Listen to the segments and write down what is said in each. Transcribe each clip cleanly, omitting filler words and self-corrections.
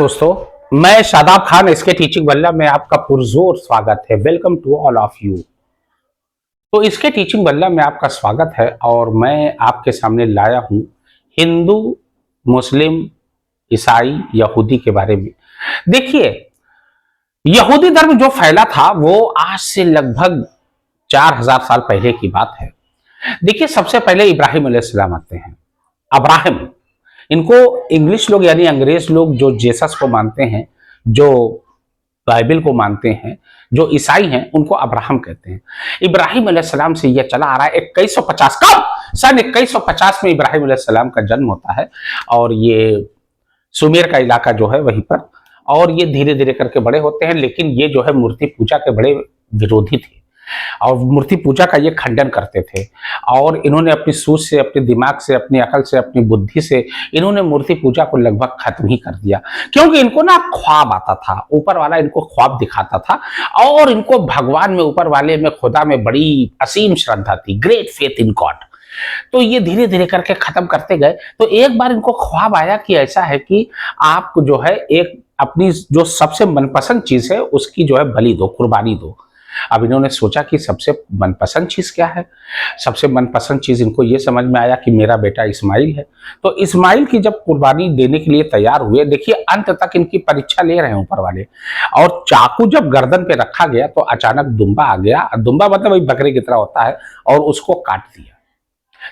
दोस्तों, मैं शादाब खान इसके टीचिंग बल्ला में आपका पुरजोर स्वागत है। Welcome to all of you. तो इसके टीचिंग बल्ला में आपका स्वागत है और मैं आपके सामने लाया हूं हिंदू, मुस्लिम, ईसाई, यहूदी के बारे में। देखिए, यहूदी धर्म जो फैला था वो आज से लगभग 4000 साल पहले की बात है। देखिए, सबसे पहले इब्राहिम अलैहिस्सलाम आते हैं। अब्राहिम, इनको इंग्लिश लोग यानी अंग्रेज लोग जो जेसस को मानते हैं, जो बाइबल को मानते हैं, जो ईसाई हैं, उनको अब्राहम कहते हैं। इब्राहिम अलैहिस्सलाम से यह चला आ रहा है 2150 कब सन 2150 में इब्राहिम अलैहिस्सलाम का जन्म होता है और ये सुमेर का इलाका जो है वहीं पर, और ये धीरे धीरे करके बड़े होते हैं। लेकिन ये जो है मूर्ति पूजा के बड़े विरोधी थे और मूर्ति पूजा का ये खंडन करते थे। और इन्होंने अपनी सूझ से, अपने दिमाग से, अपनी अकल से, अपनी बुद्धि से इन्होंने मूर्ति पूजा को लगभग खत्म ही कर दिया, क्योंकि इनको ना ख्वाब आता था, ऊपर वाला इनको ख्वाब दिखाता था और इनको भगवान में, ऊपर वाले में, खुदा में बड़ी असीम श्रद्धा थी, ग्रेट फेथ इन गॉड। तो ये धीरे धीरे करके खत्म करते गए। तो एक बार इनको ख्वाब आया कि ऐसा है कि आप जो है एक अपनी जो सबसे मनपसंद चीज है उसकी जो है बलि दो, कुर्बानी दो। अब इन्होंने सोचा कि सबसे मनपसंद चीज क्या है। सबसे मनपसंद चीज इनको ये समझ में आया कि मेरा बेटा इस्माइल है। तो इस्माइल की जब कुर्बानी देने के लिए तैयार हुए, देखिए अंत तक इनकी परीक्षा ले रहे हैं ऊपर वाले, और चाकू जब गर्दन पे रखा गया तो अचानक दुम्बा आ गया। दुम्बा मतलब वही बकरे की तरह होता है, और उसको काट दिया।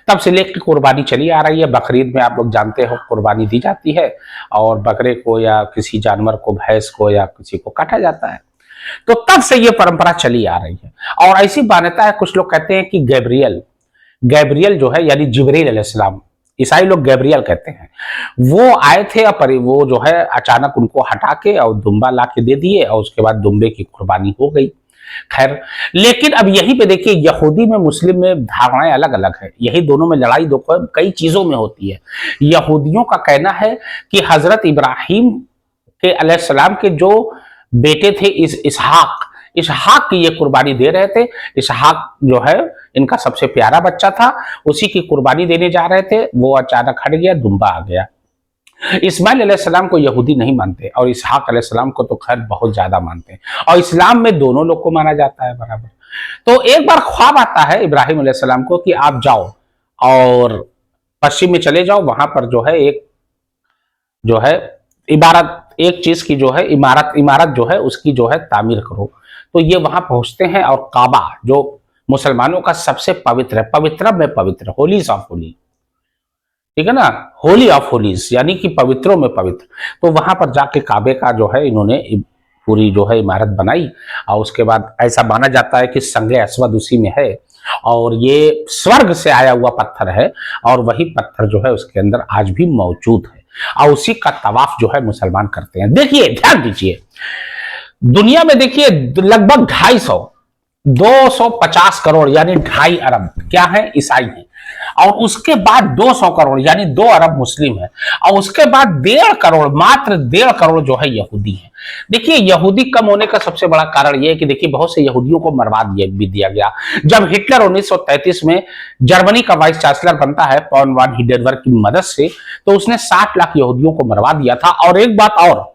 तब से लेकर कुर्बानी चली आ रही है। बकरीद में आप लोग जानते हो कुर्बानी दी जाती है और बकरे को या किसी जानवर को, भैंस को या किसी को काटा जाता है। तो तब से ये परंपरा चली आ रही है। और ऐसी मान्यता है, कुछ लोग कहते हैं कि गैब्रियल गैब्रियल जो है यानी जिब्रील अलैहिस्सलाम, ईसाई लोग गैब्रियल कहते हैं, वो आए थे और वो जो है अचानक उनको हटा के और दुम्बा ला के दे दिए और उसके बाद दुम्बे की कुर्बानी हो गई। खैर, लेकिन अब यहीं पे देखिए, यहूदी में, मुस्लिम में धारणाएं अलग अलग है। यही दोनों में लड़ाई दो कई चीजों में होती है। यहूदियों का कहना है कि हजरत इब्राहिम के अलैहिस्सलाम के जो बेटे थे इसहाक की ये कुर्बानी दे रहे थे। इसहाक जो है इनका सबसे प्यारा बच्चा था, उसी की कुर्बानी देने जा रहे थे। वो अचानक हट गया, दुम्बा आ गया। इस्माइल अलैहिस्सलाम को यहूदी नहीं मानते और इसहाक अलैहिस्सलाम को तो खैर बहुत ज्यादा मानते हैं, और इस्लाम में दोनों लोग को माना जाता है बराबर। तो एक बार ख्वाब आता है इब्राहिम अलैहिस्सलाम को कि आप जाओ और पश्चिम में चले जाओ, वहां पर जो है एक जो है इबारत, एक चीज की जो है इमारत जो है उसकी जो है तामीर करो। तो ये वहां पहुंचते हैं और काबा जो मुसलमानों का सबसे पवित्र है, पवित्र में पवित्र, होलीज ऑफ होली, ठीक है ना, होली ऑफ होलीज यानी कि पवित्रों में पवित्र। तो वहां पर जाके काबे का जो है इन्होंने पूरी जो है इमारत बनाई। और उसके बाद ऐसा माना जाता है कि संगे अस्वद उसी में है और ये स्वर्ग से आया हुआ पत्थर है, और वही पत्थर जो है उसके अंदर आज भी मौजूद है, और उसी का तवाफ जो है मुसलमान करते हैं। देखिए, ध्यान दीजिए, दुनिया में देखिए लगभग 250 करोड़ यानी 2.5 अरब क्या है, ईसाई हैं, और उसके बाद 200 करोड़ यानी 2 अरब मुस्लिम है, और उसके बाद 1.5 करोड़, मात्र 1.5 करोड़ जो है यहूदी है। देखिए, यहूदी कम होने का सबसे बड़ा कारण यह है कि देखिए बहुत से यहूदियों को मरवा दिया गया। जब हिटलर 1933 में जर्मनी का वाइस चांसलर बनता है पॉल वॉन हिंडेनबर्ग की मदद से, तो उसने 60 लाख यहूदियों को मरवा दिया था। और एक बात और,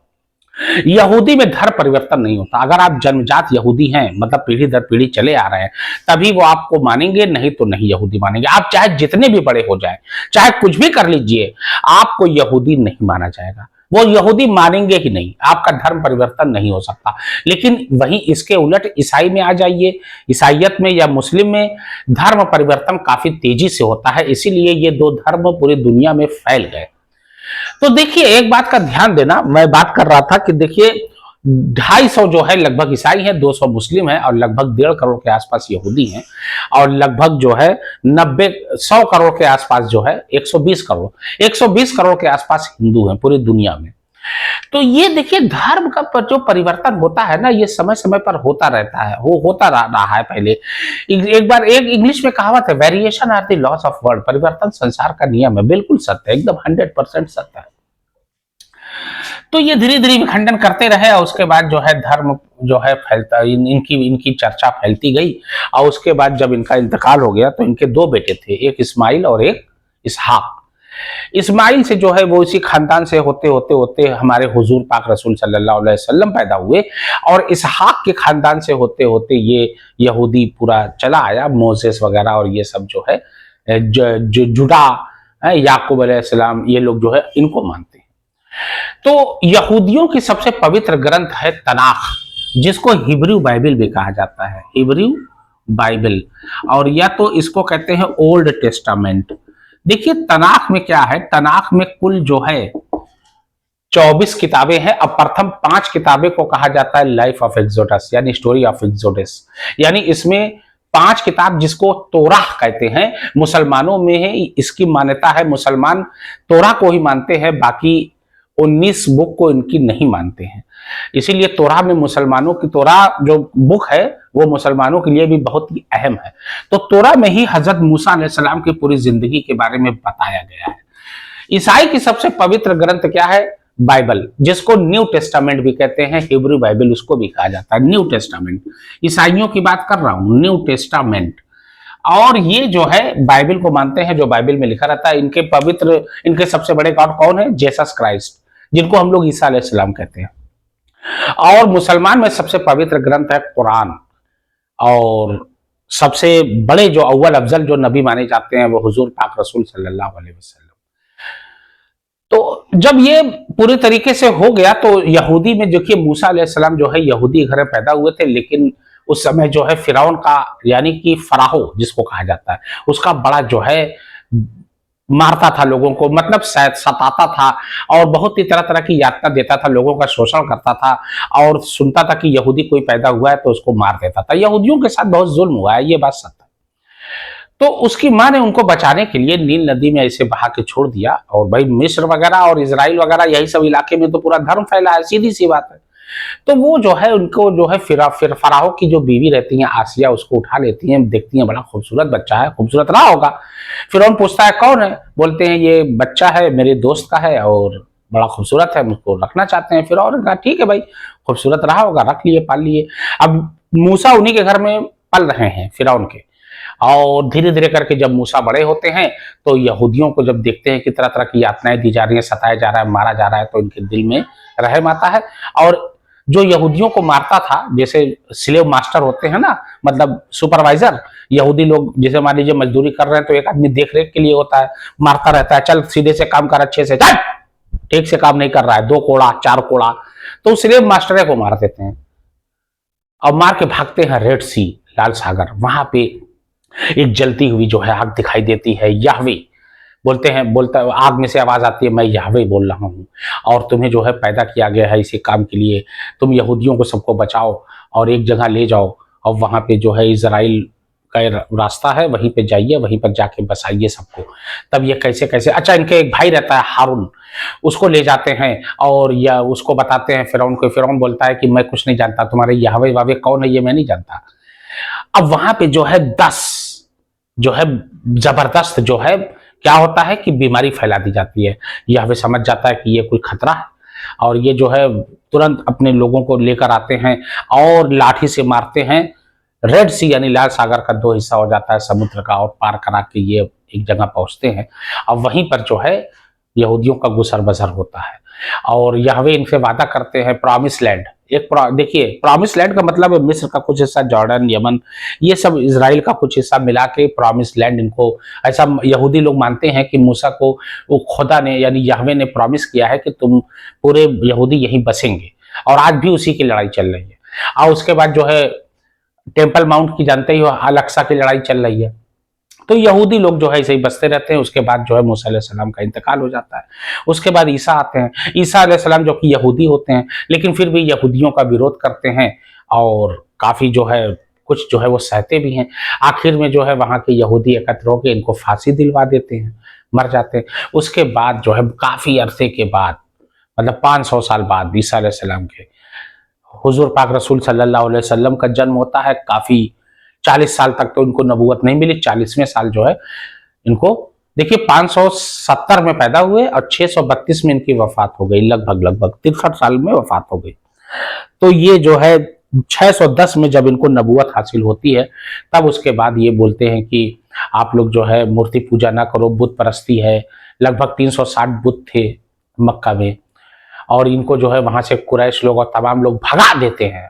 यहूदी में धर्म परिवर्तन नहीं होता। अगर आप जन्मजात यहूदी हैं, मतलब पीढ़ी दर पीढ़ी चले आ रहे हैं, तभी वो आपको मानेंगे, नहीं तो नहीं यहूदी मानेंगे। आप चाहे जितने भी बड़े हो जाए, चाहे कुछ भी कर लीजिए, आपको यहूदी नहीं माना जाएगा। वो यहूदी मानेंगे ही नहीं, आपका धर्म परिवर्तन नहीं हो सकता। लेकिन वहीं इसके उलट ईसाई में आ जाइए, ईसाइयत में या मुस्लिम में धर्म परिवर्तन काफी तेजी से होता है। इसीलिए ये दो धर्म पूरी दुनिया में फैल गए। तो देखिए, एक बात का ध्यान देना, मैं बात कर रहा था कि देखिए 250 जो है लगभग ईसाई है, 200 मुस्लिम है, और लगभग 1.5 करोड़ के आसपास यहूदी हैं, और लगभग जो है 100 करोड़ के आसपास जो है 120 करोड़ के आसपास हिंदू हैं पूरी दुनिया में। तो ये देखिए, धर्म का जो परिवर्तन होता है ना, ये समय समय पर होता रहता है, वो होता रहा है पहले। एक बार एक इंग्लिश में कहावत है, variation are the laws of world, परिवर्तन संसार का नियम है। बिल्कुल सत्य है, एकदम 100% सत्य है। तो ये धीरे धीरे विखंडन करते रहे, और उसके बाद जो है धर्म जो है फैलता, इनकी चर्चा फैलती गई। और उसके बाद जब इनका इंतकाल हो गया तो इनके 2 बेटे थे, एक इस्माइल और एक इसहाक। इस्माइल से जो है वो इसी खानदान से होते होते होते हमारे हुजूर पाक रसूल सल्लल्लाहु अलैहि वसल्लम पैदा हुए, और इसहाक के खानदान से होते होते ये यहूदी पूरा चला आया, मोसेस वगैरह और ये सब जो है जुड़ा याकूब अलैहिस्सलाम, ये लोग जो है इनको मानते हैं। तो यहूदियों की सबसे पवित्र ग्रंथ है तनाख, जिसको हिब्रू बाइबल भी कहा जाता है, हिब्रू बाइबल, और या तो इसको कहते हैं ओल्ड टेस्टामेंट। देखिए तनाख में क्या है, तनाख में कुल जो है 24 किताबें हैं। अब प्रथम 5 किताबें को कहा जाता है लाइफ ऑफ एक्सोडस, यानी स्टोरी ऑफ एक्सोडस, यानी इसमें 5 किताब जिसको तोराह कहते हैं, मुसलमानों में है इसकी मान्यता है, मुसलमान तोराह को ही मानते हैं, बाकी 19 बुक को इनकी नहीं मानते हैं। इसीलिए तोराह में मुसलमानों की, तोराह जो बुक है वो मुसलमानों के लिए भी बहुत ही अहम है। तो तोराह में ही हजरत मूसा अलैहिस्सलाम की पूरी जिंदगी के बारे में बताया गया है। ईसाई की सबसे पवित्र ग्रंथ क्या है, बाइबल, जिसको न्यू टेस्टामेंट भी कहते हैं, हिब्रू बाइबल उसको भी कहा जाता है, न्यू टेस्टामेंट। ईसाइयों की बात कर रहा हूं, न्यू टेस्टामेंट। और ये जो है बाइबल को मानते हैं, जो बाइबल में लिखा रहता है। इनके पवित्र, इनके सबसे बड़े गॉड कौन है, जीसस क्राइस्ट, जिनको हम लोग ईसा अलैहिस्सलाम कहते हैं। और मुसलमान में सबसे पवित्र ग्रंथ है कुरान, और सबसे बड़े जो अव्वल अफजल जो नबी माने जाते हैं वो हुजूर पाक रसूल सल्लल्लाहु अलैहि वसल्लम। तो जब ये पूरी तरीके से हो गया तो यहूदी में, देखिए मूसा अलैहिस्सलाम जो है यहूदी घर में पैदा हुए थे, लेकिन उस समय जो है फिरौन का, यानी कि फराहो जिसको कहा जाता है, उसका बड़ा जो है मारता था लोगों को, मतलब सताता था, और बहुत ही तरह तरह की यातना देता था, लोगों का शोषण करता था, और सुनता था कि यहूदी कोई पैदा हुआ है तो उसको मार देता था। यहूदियों के साथ बहुत जुल्म हुआ है, ये बात सत्य है। तो उसकी माँ ने उनको बचाने के लिए नील नदी में ऐसे बहा के छोड़ दिया, और भाई मिस्र वगैरह और इजराइल वगैरह यही सब इलाके में तो पूरा धर्म फैला है, सीधी सी बात है। तो वो जो है उनको जो है फिर फराहो की जो बीवी रहती है आसिया, उसको उठा लेती हैं, देखती हैं बड़ा खूबसूरत बच्चा है, खूबसूरत रहा होगा। फिरौन पूछता है कौन है, बोलते हैं ये बच्चा है मेरे दोस्त का है और बड़ा खूबसूरत है, मुझको रखना चाहते हैं। फिरौन ने कहा ठीक है भाई, खूबसूरत रहा होगा, रख लिए, पाल लिए। अब मूसा उन्हीं के घर में पल रहे हैं, फिरौन के। और धीरे धीरे करके जब मूसा बड़े होते हैं तो यहूदियों को जब देखते हैं कि तरह तरह की यातनाएं दी जा रही हैं, सताया जा रहा है, मारा जा रहा है, तो इनके दिल में रहम आता है। और जो यहूदियों को मारता था, जैसे स्लेव मास्टर होते हैं ना, मतलब सुपरवाइजर, यहूदी लोग जैसे मान लीजिए मजदूरी कर रहे हैं तो एक आदमी देख रेख के लिए होता है, मारता रहता है, चल सीधे से काम कर, अच्छे से चल, ठीक से काम नहीं कर रहा है, 2 कोड़ा 4 कोड़ा, तो स्लेव मास्टर को मार देते हैं और मार के भागते हैं रेड सी, लाल सागर। वहां पे एक जलती हुई जो है आग दिखाई देती है, याहवे बोलते हैं, बोलता आग में से आवाज आती है, मैं याहवे बोल रहा हूँ और तुम्हें जो है पैदा किया गया है इसी काम के लिए, तुम यहूदियों को सबको बचाओ और एक जगह ले जाओ, और वहां पे जो है इजराइल का रास्ता है, वहीं पे जाइए, वहीं पर जाके बसाइए सबको। तब ये कैसे कैसे, अच्छा इनके एक भाई रहता है हारून, उसको ले जाते हैं और या उसको बताते हैं फिरौन को। फिरौन बोलता है कि मैं कुछ नहीं जानता, तुम्हारे याहवे वावे कौन है ये मैं नहीं जानता। अब वहां पे जो है 10 जो है जबरदस्त जो है क्या होता है कि बीमारी फैला दी जाती है। यह वे समझ जाता है कि ये कोई खतरा है, और ये जो है तुरंत अपने लोगों को लेकर आते हैं और लाठी से मारते हैं। रेड सी यानी लाल सागर का 2 हिस्सा हो जाता है समुद्र का, और पार करा के ये एक जगह पहुंचते हैं, और वहीं पर जो है यहूदियों का गुसर बसर होता है। और यहवे इनसे वादा करते हैं प्रॉमिस लैंड। देखिए प्रॉमिस लैंड का मतलब है मिस्र का कुछ हिस्सा, जॉर्डन, यमन, ये सब इजराइल का कुछ हिस्सा मिला के प्रॉमिस लैंड इनको, ऐसा यहूदी लोग मानते हैं कि मूसा को वो खुदा ने यानी यहवे ने प्रॉमिस किया है कि तुम पूरे यहूदी यहीं बसेंगे, और आज भी उसी की लड़ाई चल रही है। और उसके बाद जो है टेम्पल माउंट की जानते ही हो, अल-अक्सा की लड़ाई चल रही है। तो यहूदी लोग जो है ऐसे ही बसते रहते हैं। उसके बाद जो है मूसा अलैहिस्सलाम का इंतकाल हो जाता है। उसके बाद ईसा आते हैं। ईसा अलैहिस्सलाम जो कि यहूदी होते हैं, लेकिन फिर भी यहूदियों का विरोध करते हैं और काफी जो है कुछ जो है वो सहते भी हैं। आखिर में जो है वहां के यहूदी एकत्र होकर इनको फांसी दिलवा देते हैं, मर जाते हैं। उसके बाद जो है काफी अरसे के बाद, मतलब 500 साल बाद ईसा अलैहिस्सलाम के, हुजूर पाक रसूल सल्लल्लाहु अलैहि वसल्लम का जन्म होता है। काफी 40 साल तक तो इनको नबूवत नहीं मिली। 40वें साल जो है इनको, देखिए 570 में पैदा हुए और 632 में इनकी वफात हो गई, लगभग 63 साल में वफात हो गई। तो ये जो है 610 में जब इनको नबूवत हासिल होती है, तब उसके बाद ये बोलते हैं कि आप लोग जो है मूर्ति पूजा ना करो, बुत परस्ती है, लगभग 360 बुत थे मक्का में, और इनको जो है वहां से कुरैश लोग और तमाम लोग भगा देते हैं,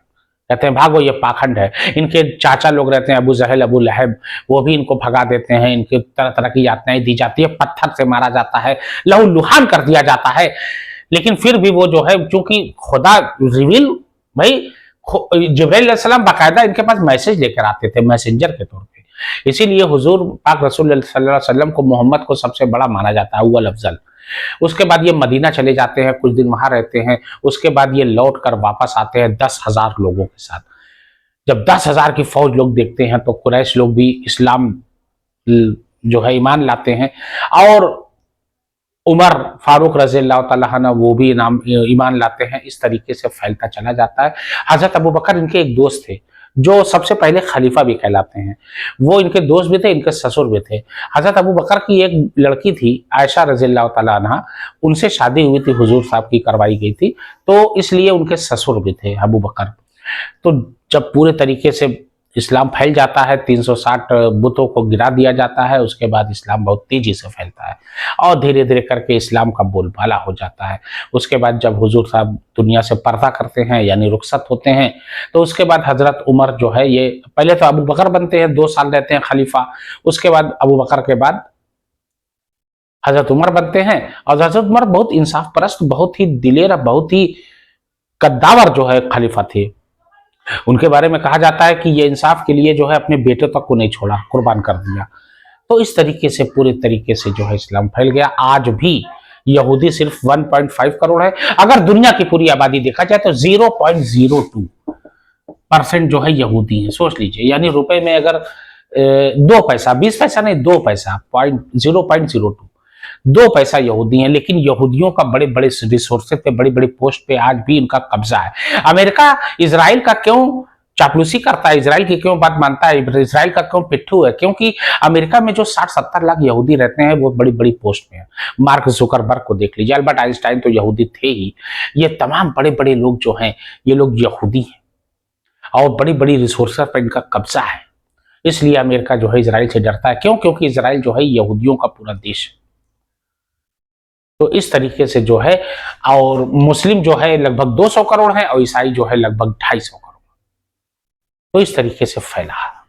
कहते हैं भागो ये पाखंड है। इनके चाचा लोग रहते हैं अबू जहल अबू लहब, वो भी इनको भगा देते हैं, इनके तरह तरह की यातनाएं दी जाती है, पत्थर से मारा जाता है, लहू लुहान कर दिया जाता है। लेकिन फिर भी वो जो है, चूंकि खुदा रिवील भाई, जिब्राइल अलैहिस्सलाम बाकायदा इनके पास मैसेज लेकर आते थे मैसेंजर के तौर पे, इसीलिए हुजूर पाक रसूल सल्लल्लाहु अलैहि वसल्लम को मोहम्मद को सबसे बड़ा माना जाता है, अव्वल अफजल। उसके बाद ये मदीना चले जाते हैं, कुछ दिन वहां रहते हैं, उसके बाद ये लौट कर वापस आते हैं 10,000 लोगों के साथ। जब 10,000 की फौज लोग देखते हैं तो कुरैश लोग भी इस्लाम जो है ईमान लाते हैं, और उमर फारूक रजी अल्लाह तआला अन्हु वो भी ईमान लाते हैं। इस तरीके से फैलता चला जाता है। हजरत अबू बकर इनके एक दोस्त थे जो सबसे पहले खलीफा भी कहलाते हैं, वो इनके दोस्त भी थे, इनके ससुर भी थे। हजरत अबू बकर की एक लड़की थी आयशा रजी अल्लाह तआला अन्हा, उनसे शादी हुई थी, हुजूर साहब की करवाई गई थी, तो इसलिए उनके ससुर भी थे अबू बकर। तो जब पूरे तरीके से इस्लाम फैल जाता है, 360 बुतों को गिरा दिया जाता है, उसके बाद इस्लाम बहुत तेजी से फैलता है और धीरे धीरे करके इस्लाम का बोलबाला हो जाता है। उसके बाद जब हुजूर साहब दुनिया से पर्दा करते हैं यानी रुखसत होते हैं, तो उसके बाद हजरत उमर जो है, ये पहले तो अबू बकर बनते हैं, 2 साल रहते हैं खलीफा, उसके बाद अबू बकर के बाद हजरत उमर बनते हैं। और हजरत उमर बहुत इंसाफ परस्त, बहुत ही दिलेर, बहुत ही कद्दावर जो है खलीफा थे। उनके बारे में कहा जाता है कि ये इंसाफ के लिए जो है अपने बेटे तक को नहीं छोड़ा, कुर्बान कर दिया। तो इस तरीके से पूरे तरीके से जो है इस्लाम फैल गया। आज भी यहूदी सिर्फ 1.5 करोड़ है, अगर दुनिया की पूरी आबादी देखा जाए तो 0.02% जो है यहूदी है। सोच लीजिए, यानी रुपए में अगर 2 पैसा, 20 पैसा नहीं, 2 पैसा, 0.02, 2 पैसा यहूदी हैं। लेकिन यहूदियों का बड़े बड़े रिसोर्सेज पे, बड़ी बड़ी पोस्ट पे आज भी इनका कब्जा है। अमेरिका इजराइल का क्यों चापलूसी करता है, इजराइल की क्यों बात मानता है, इजराइल का क्यों पिट्ठू है? क्योंकि अमेरिका में जो 60-70 लाख यहूदी रहते हैं वो बड़ी बड़ी पोस्ट में है। मार्क जुकरबर्ग को देख लीजिए, अल्बर्ट आइंस्टाइन तो यहूदी थे ही। ये तमाम बड़े बड़े लोग जो हैं, ये लोग यहूदी हैं और बड़ी बड़ी रिसोर्सेज पर इनका कब्जा है। इसलिए अमेरिका जो है इजराइल से डरता है। क्यों? क्योंकि इजराइल जो है यहूदियों का पूरा देश है। तो इस तरीके से जो है, और मुस्लिम जो है लगभग 200 करोड़ है और ईसाई जो है लगभग 250 करोड़। तो इस तरीके से फैला है।